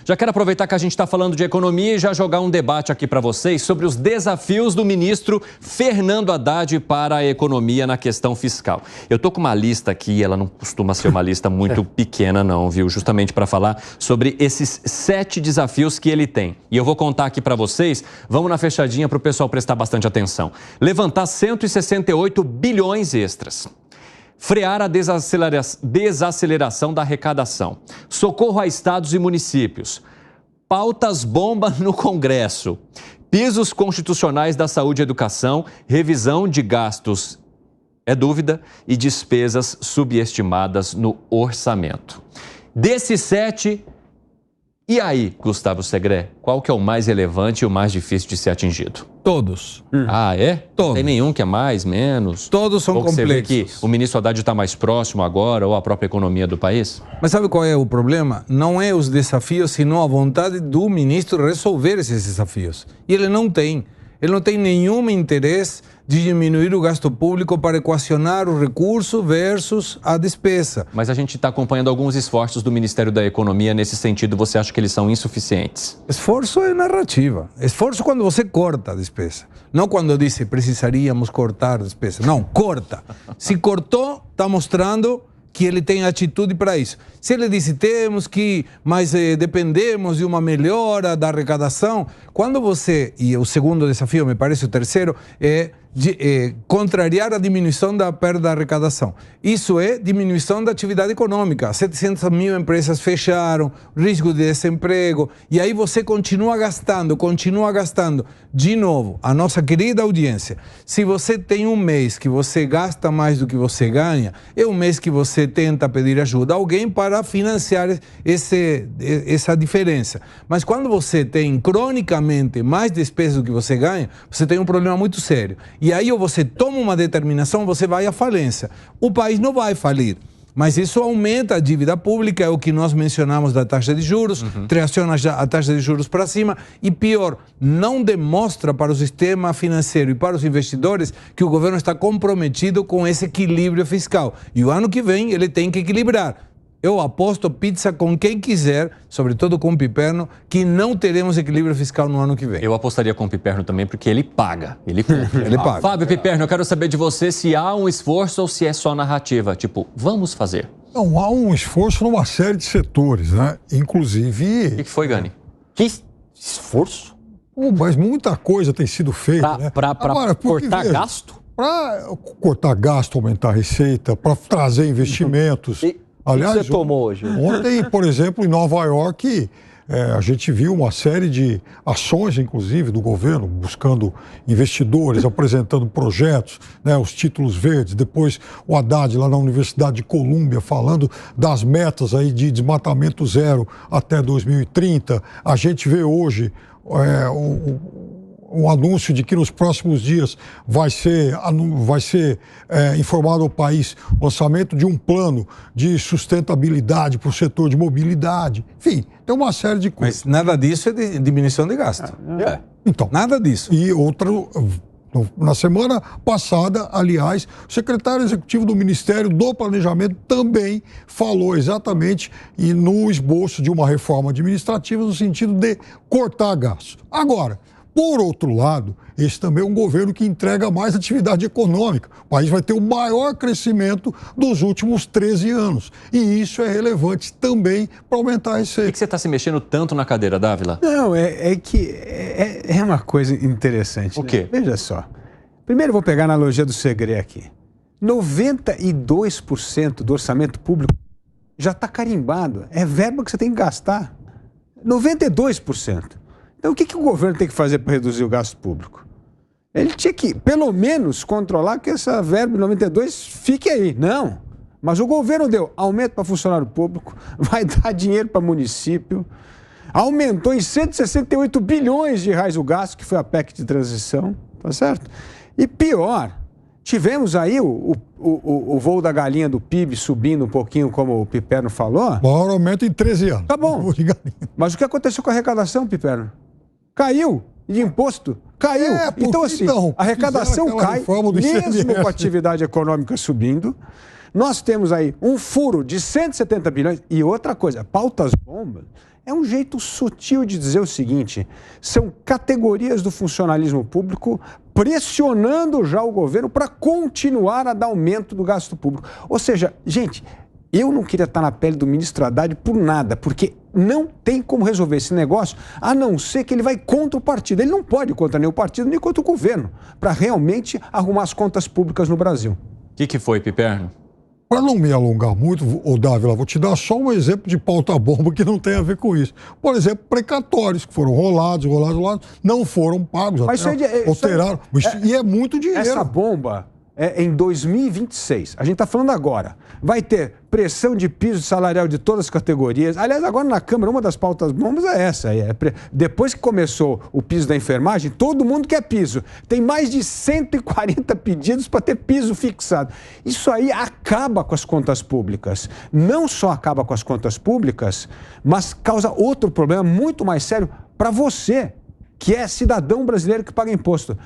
Já quero aproveitar que a gente está falando de economia e já jogar um debate aqui para vocês sobre os desafios do ministro Fernando Haddad para a economia na questão fiscal. Eu estou com uma lista aqui, ela não costuma ser uma lista muito pequena não, viu? Justamente para falar sobre esses 7 desafios que ele tem. E eu vou contar aqui para vocês, vamos na fechadinha para o pessoal prestar bastante atenção. Levantar 168 bilhões extras. Frear a desaceleração da arrecadação. Socorro a estados e municípios. Pautas bomba no Congresso. Pisos constitucionais da saúde e educação. Revisão de gastos, é dúvida, e despesas subestimadas no orçamento. Desses 7, e aí, Gustavo Segré, qual que é o mais relevante e o mais difícil de ser atingido? Todos. Ah, é? Todos. Tem nenhum que é mais, menos? Todos são complexos. Você vê que o ministro Haddad está mais próximo agora, ou a própria economia do país? Mas sabe qual é o problema? Não é os desafios, senão a vontade do ministro resolver esses desafios. E ele não tem. Ele não tem nenhum interesse de diminuir o gasto público para equacionar o recurso versus a despesa. Mas a gente está acompanhando alguns esforços do Ministério da Economia nesse sentido. Você acha que eles são insuficientes? Esforço é narrativa. Esforço quando você corta a despesa. Não quando diz precisaríamos cortar a despesa. Não, corta. Se cortou, está mostrando que ele tem atitude para isso. Se ele disse temos que, mas dependemos de uma melhora da arrecadação, quando você, e o segundo desafio, me parece o terceiro, é contrariar a diminuição da perda da arrecadação. Isso é diminuição da atividade econômica. 700 mil empresas fecharam, risco de desemprego, e aí você continua gastando. De novo, a nossa querida audiência, se você tem um mês que você gasta mais do que você ganha, é um mês que você tenta pedir ajuda a alguém para financiar essa diferença. Mas quando você tem cronicamente mais despesas do que você ganha, você tem um problema muito sério. E aí ou você toma uma determinação, você vai à falência. O país não vai falir, mas isso aumenta a dívida pública, é o que nós mencionamos da taxa de juros, traciona a taxa de juros para cima e pior, não demonstra para o sistema financeiro e para os investidores que o governo está comprometido com esse equilíbrio fiscal. E o ano que vem ele tem que equilibrar. Eu aposto pizza com quem quiser, sobretudo com o Piperno, que não teremos equilíbrio fiscal no ano que vem. Eu apostaria com o Piperno também, porque ele paga. Ele paga. Fábio Piperno, eu quero saber de você se há um esforço ou se é só narrativa. Tipo, vamos fazer. Não, há um esforço numa série de setores, né? Inclusive... O que foi, Gani? Que esforço? Mas muita coisa tem sido feita, né? Para cortar gasto? Para cortar gasto, aumentar a receita, para trazer investimentos... Aliás, o que você tomou hoje? Ontem, por exemplo, em Nova York, a gente viu uma série de ações, inclusive, do governo, buscando investidores, apresentando projetos, né, os títulos verdes. Depois, o Haddad, lá na Universidade de Colômbia, falando das metas aí de desmatamento zero até 2030. A gente vê hoje um anúncio de que nos próximos dias vai ser informado ao país o lançamento de um plano de sustentabilidade para o setor de mobilidade. Enfim, tem uma série de coisas. Mas nada disso é de diminuição de gasto. Então, nada disso. E na semana passada, aliás, o secretário executivo do Ministério do Planejamento também falou exatamente no esboço de uma reforma administrativa no sentido de cortar gastos. Agora, por outro lado, esse também é um governo que entrega mais atividade econômica. O país vai ter o maior crescimento dos últimos 13 anos. E isso é relevante também para aumentar a receita. Por que você está se mexendo tanto na cadeira, Dávila? Não, é uma coisa interessante. O quê? Né? Veja só. Primeiro eu vou pegar a analogia do Segré aqui. 92% do orçamento público já está carimbado. É verba que você tem que gastar. 92%. Então, o que o governo tem que fazer para reduzir o gasto público? Ele tinha que, pelo menos, controlar que essa verba 92 fique aí. Não. Mas o governo deu aumento para funcionário público, vai dar dinheiro para município, aumentou em 168 bilhões de reais o gasto, que foi a PEC de transição, tá certo? E pior, tivemos aí o voo da galinha do PIB subindo um pouquinho, como o Piperno falou. Maior aumento em 13 anos. Tá bom. Mas o que aconteceu com a arrecadação, Piperno? Caiu. De imposto, caiu. Então, assim, a arrecadação cai, mesmo com a atividade econômica subindo. Nós temos aí um furo de 170 bilhões. E outra coisa, pautas bombas, É um jeito sutil de dizer o seguinte: são categorias do funcionalismo público pressionando já o governo para continuar a dar aumento do gasto público. Ou seja, gente, eu não queria estar na pele do ministro Haddad por nada, porque não tem como resolver esse negócio, a não ser que ele vai contra o partido. Ele não pode ir contra nem o partido, nem contra o governo, para realmente arrumar as contas públicas no Brasil. O que foi, Piperno? Para não me alongar muito, Dávila, vou te dar só um exemplo de pauta-bomba que não tem a ver com isso. Por exemplo, precatórios que foram rolados, não foram pagos, Mas alteraram. E é muito dinheiro. Essa bomba é em 2026. A gente está falando agora. Vai ter pressão de piso salarial de todas as categorias. Aliás, agora na Câmara, uma das pautas bombas é essa. Depois que começou o piso da enfermagem, todo mundo quer piso. Tem mais de 140 pedidos para ter piso fixado. Isso aí acaba com as contas públicas. Não só acaba com as contas públicas, mas causa outro problema muito mais sério para você, que é cidadão brasileiro que paga imposto.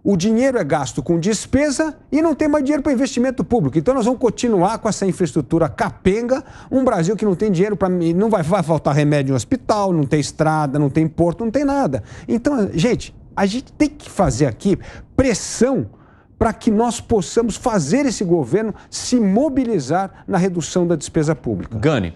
O dinheiro é gasto com despesa e não tem mais dinheiro para investimento público. Então nós vamos continuar com essa infraestrutura capenga, um Brasil que não tem dinheiro para... Não vai faltar remédio no hospital, não tem estrada, não tem porto, não tem nada. Então, gente, a gente tem que fazer aqui pressão para que nós possamos fazer esse governo se mobilizar na redução da despesa pública. Gani.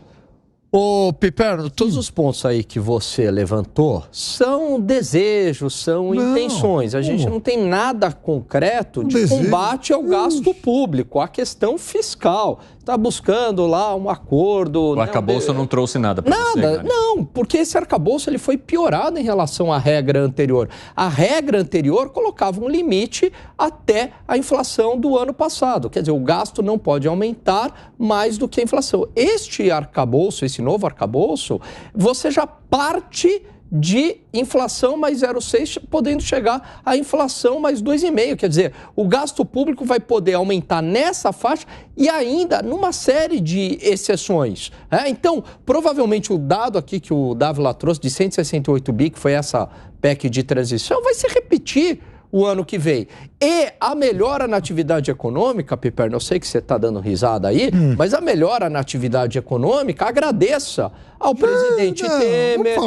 Ô, Piperno, todos os pontos aí que você levantou são desejos, são intenções. A gente não tem nada concreto de combate ao gasto público, a questão fiscal. Está buscando lá um acordo... O arcabouço não trouxe nada para você, Nada, não, porque esse arcabouço ele foi piorado em relação à regra anterior. A regra anterior colocava um limite até a inflação do ano passado. Quer dizer, o gasto não pode aumentar mais do que a inflação. Este arcabouço, esse novo arcabouço, você já parte de inflação mais 0,6, podendo chegar à inflação mais 2,5. Quer dizer, o gasto público vai poder aumentar nessa faixa e ainda numa série de exceções. Então, provavelmente o dado aqui que o Dávila trouxe de 168 bi, que foi essa PEC de transição, vai se repetir o ano que vem. E a melhora na atividade econômica, Piperno, eu sei que você está dando risada aí, mas a melhora na atividade econômica, agradeça ao presidente Temer,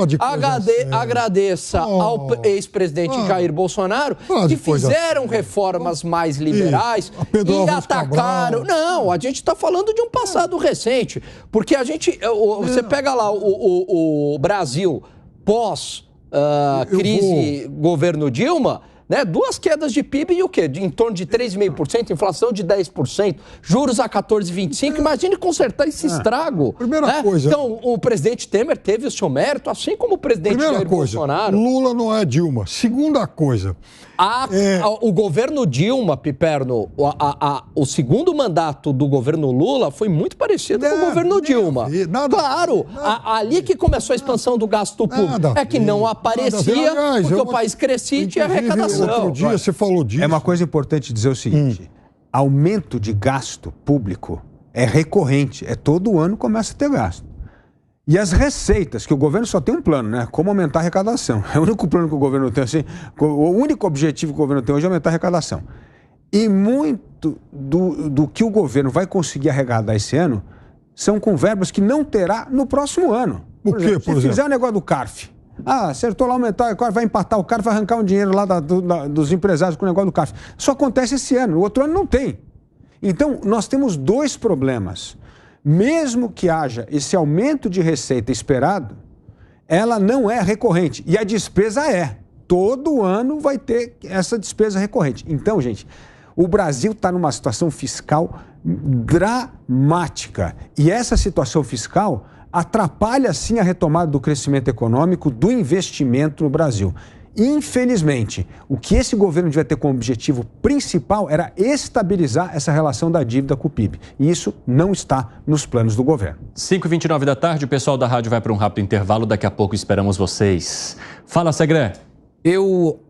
agradeça ao ex-presidente Jair Bolsonaro, que fizeram reformas mais liberais e atacaram... Não, a gente está falando de um passado recente, porque a gente... Você pega lá o Brasil pós crise governo Dilma... Duas quedas de PIB e o quê? Em torno de 3,5%, inflação de 10%, juros a 14,25%. Imagine consertar esse estrago. Primeira coisa... Então, o presidente Temer teve o seu mérito, assim como o presidente Jair Bolsonaro. Lula não é Dilma. Segunda coisa... O governo Dilma, Piperno, o segundo mandato do governo Lula foi muito parecido com o governo Dilma. Claro, ali que começou a expansão do gasto público. É que não aparecia, porque o país crescia e tinha arrecadação. Outro dia você falou disso. É uma coisa importante dizer o seguinte, aumento de gasto público é recorrente, todo ano começa a ter gasto. E as receitas, que o governo só tem um plano, né? Como aumentar a arrecadação. É o único plano que o governo tem, assim, o único objetivo que o governo tem hoje é aumentar a arrecadação. E muito do que o governo vai conseguir arrecadar esse ano são com verbas que não terá no próximo ano. Por quê, por exemplo? Se fizer o negócio do CARF, acertou lá aumentar, vai empatar o CARF, vai arrancar um dinheiro lá dos empresários com o negócio do CARF. Isso acontece esse ano, no outro ano não tem. Então, nós temos dois problemas. Mesmo que haja esse aumento de receita esperado, ela não é recorrente. E a despesa é. Todo ano vai ter essa despesa recorrente. Então, gente, o Brasil está numa situação fiscal dramática. E essa situação fiscal atrapalha, sim, a retomada do crescimento econômico, do investimento no Brasil. Infelizmente, o que esse governo devia ter como objetivo principal era estabilizar essa relação da dívida com o PIB. E isso não está nos planos do governo. 5h29 da tarde, o pessoal da rádio vai para um rápido intervalo. Daqui a pouco esperamos vocês. Fala, Segré. Eu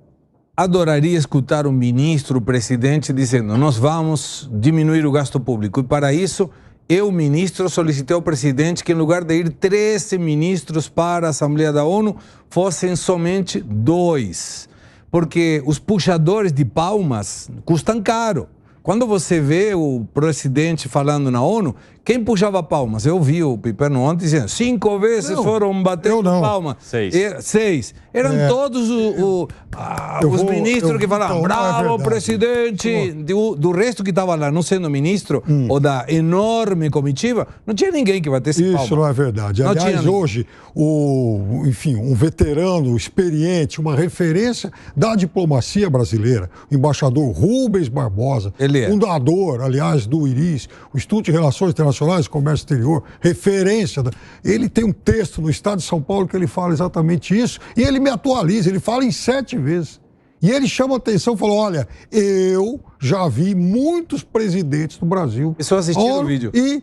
adoraria escutar um ministro, o presidente, dizendo: nós vamos diminuir o gasto público. E para isso, eu, ministro, solicitei ao presidente que, em lugar de ir 13 ministros para a Assembleia da ONU, fossem somente 2. Porque os puxadores de palmas custam caro. Quando você vê o presidente falando na ONU, Quem puxava palmas? Eu vi o Piperno ontem dizendo 5 vezes foram batendo palma. 6. Eram todos os ministros que falavam, bravo, presidente. Do resto que estava lá, não sendo ministro, ou da enorme comitiva, não tinha ninguém que batesse palma. Isso não é verdade. Aliás, hoje, um veterano, experiente, uma referência da diplomacia brasileira, o embaixador Rubens Barbosa, fundador, aliás, do IRIS, o Instituto de Relações Internacionais e Comércio Exterior, referência. Ele tem um texto no Estado de São Paulo que ele fala exatamente isso, e ele me atualiza, ele fala em 7 vezes. E ele chama a atenção e falou, olha, eu já vi muitos presidentes do Brasil. Pessoas assistiram o vídeo. E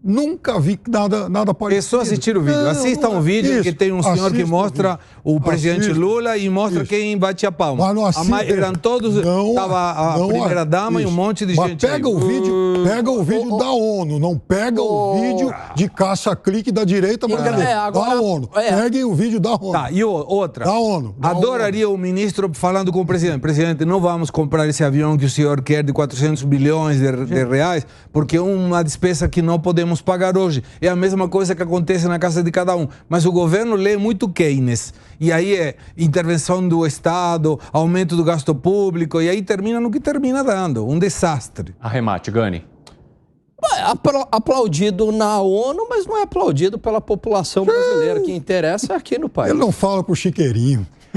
nunca vi nada parecido. Pessoas assistiram o vídeo. Assistam um vídeo que tem um senhor que mostra o presidente Lula e mostra quem bate a palma. Mas não eram todos, estava a primeira-dama e um monte de gente. Pega o vídeo da ONU, não pega o vídeo de caça-clique da direita brasileira. Da ONU. Peguem o vídeo da ONU. Tá, e outra. Da ONU. Adoraria o ministro falando com o presidente. Presidente, não vamos comprar esse avião que o senhor quer de 400 bilhões de reais, porque é uma despesa que não podemos pagar hoje. É a mesma coisa que acontece na casa de cada um. Mas o governo lê muito Keynes. E aí é intervenção do Estado, aumento do gasto público, e aí termina no que termina dando. Um desastre. Arremate, Gani. Aplaudido na ONU, mas não é aplaudido pela população brasileira. O que interessa é aqui no país. Ele não fala pro chiqueirinho.